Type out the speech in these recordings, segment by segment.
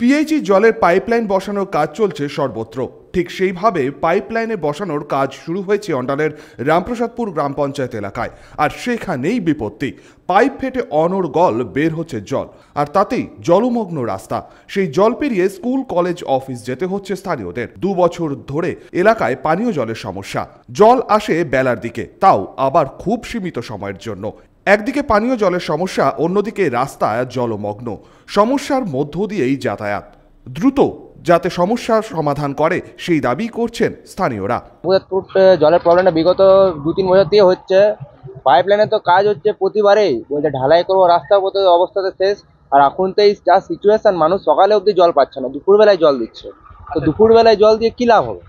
PHE জলের pipeline বসানোর কাজ চলছে সর্বত্র। ঠিক সেইভাবে পাইপলাইনে বসানোর কাজ শুরু হয়েছে অন্ডালের রামপ্রসাদপুর গ্রাম পঞ্চায়েত এলাকায়। আর সেখানেই বিপত্তি, পাইপ ফেটে অনর্গল বের হচ্ছে জল, আর তাতেই জলমগ্ন রাস্তা। সেই জল পেরিয়ে স্কুল, কলেজ, অফিস যেতে হচ্ছে স্থানীয়দের। 2 বছর ধরে এলাকায় পানীয় জলের সমস্যা। জল আসে বেলার দিকে, তাও আবার খুব সীমিত সময়ের জন্য। একদিকে পানীয় জলের সমস্যা, অন্যদিকে রাস্তা জলমগ্ন। সমস্যার মধ্য দিয়েই যাতায়াত। দ্রুত যাতে সমস্যার সমাধান করে সেই দাবি করছেন স্থানীয়রা। জলের প্রবলেমটা বিগত 2-3 বছর দিয়ে হচ্ছে। পাইপলাইনের তো কাজ হচ্ছে প্রতিবারেই, বলছে ঢালাই করবো, রাস্তা অবস্থাতে শেষ। আর এখন তো এই যা সিচুয়েশন, মানুষ সকালে অবধি জল পাচ্ছে না, দুপুরবেলায় জল দিচ্ছে। তো দুপুরবেলায় জল দিয়ে কি লাভ হবে?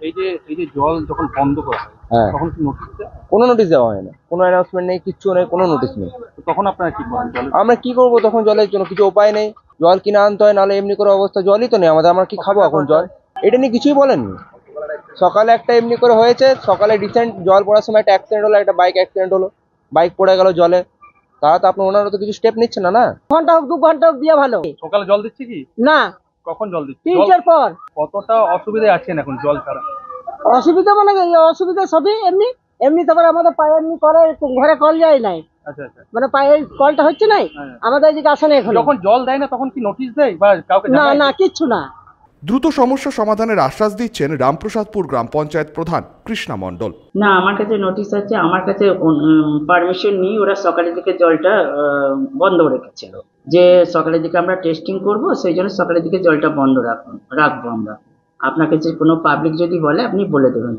এই যে জল যখন বন্ধ করা হয়, হ্যাঁ, তখন কি নোটিশ দেয়? কোনো নোটিশ দেওয়া হয় না, কোনো অ্যানাউন্সমেন্ট নেই, কিচ্ছু নেই, কোনো নোটিশ নেই। তখন আপনারা কি করেন? আমরা কি করবো তখন? জলের জন্য কিছু উপায় নেই, জল কিনে আনতে হয়, নাহলে এমনি করে অবস্থা, জলই তো নেই আমাদের, আমরা কি খাবো এখন জল? এটা নিয়ে কিছুই বলেননি। সকালে একটা এমনি করে হয়েছে, সকালে রিসেন্ট জল পড়ার সময় একটা অ্যাক্সিডেন্ট হলো, একটা বাইক অ্যাক্সিডেন্ট হলো, বাইক পড়ে গেল জলে। তারা তো আপনার ওনারা তো কিছু স্টেপ নিচ্ছে না। না, ঘন্টা হোক 2 ঘন্টা হোক দিয়ে ভালো। সকালে জল দিচ্ছে কি না, কখন জল দিচ্ছে? 3টার পর। কতটা অসুবিধায় আছেন এখন জল ছাড়া? অসুবিধা মানে অসুবিধা সবই এমনি এমনি। তারপরে আমাদের পায়ে এমনি করে, ঘরে কল যায় নাই। আচ্ছা আচ্ছা, মানে পায়ে কলটা হচ্ছে নাই, আমাদের এদিকে আসে না এখন। যখন জল দেয় না তখন কি নোটিশ দেয় বা কাউকে না জানায়? না, কিচ্ছু না। দ্রুত সমস্যা সমাধানের আশ্বাস দিচ্ছেন রামপ্রসাদপুর গ্রাম পঞ্চায়েত প্রধান কৃষ্ণা মণ্ডল। না, আমার কাছে নোটিশ আছে, আমার কাছে পারমিশন নিয়ে ওরা সকালের দিকে জলটা বন্ধ রেখেছিল, যে সকালের দিকে আমরা টেস্টিং করব, সেই জন্য সকালের দিকে জলটা বন্ধ রাখবো আমরা। আপনার কাছে কোনো পাবলিক যদি বলে আপনি বলে দেবেন,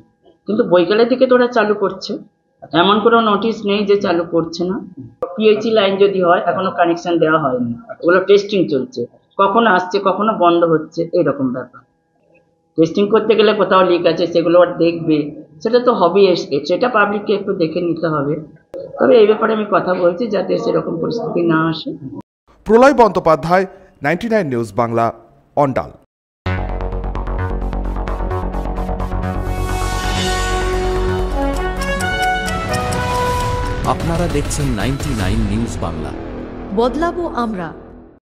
কিন্তু বৈকালের দিকে তো ওরা চালু করছে, এমন কোনো নোটিশ নেই যে চালু করছে না। পিএইচই লাইন যদি হয়, এখনো কানেকশন দেওয়া হয়নি, ওগুলো টেস্টিং চলছে, কখনো আসছে কখনো বন্ধ হচ্ছে, এইরকম ব্যাপার। টেস্টিং করতে গেলে কোথাও লিক আছে সেগুলো আর দেখবে, সেটা তো হবেই, সেটা পাবলিককে একটু দেখে নিতে হবে। তবে এই ব্যাপারে আমি কথা বলছি যাতে সেরকম পরিস্থিতি না আসে। প্রলয় বন্দ্যোপাধ্যায়, 99 নিউজ বাংলা, অন্ডাল। আপনারা দেখছেন 99 নিউজ বাংলা। বদলাবো আমরা।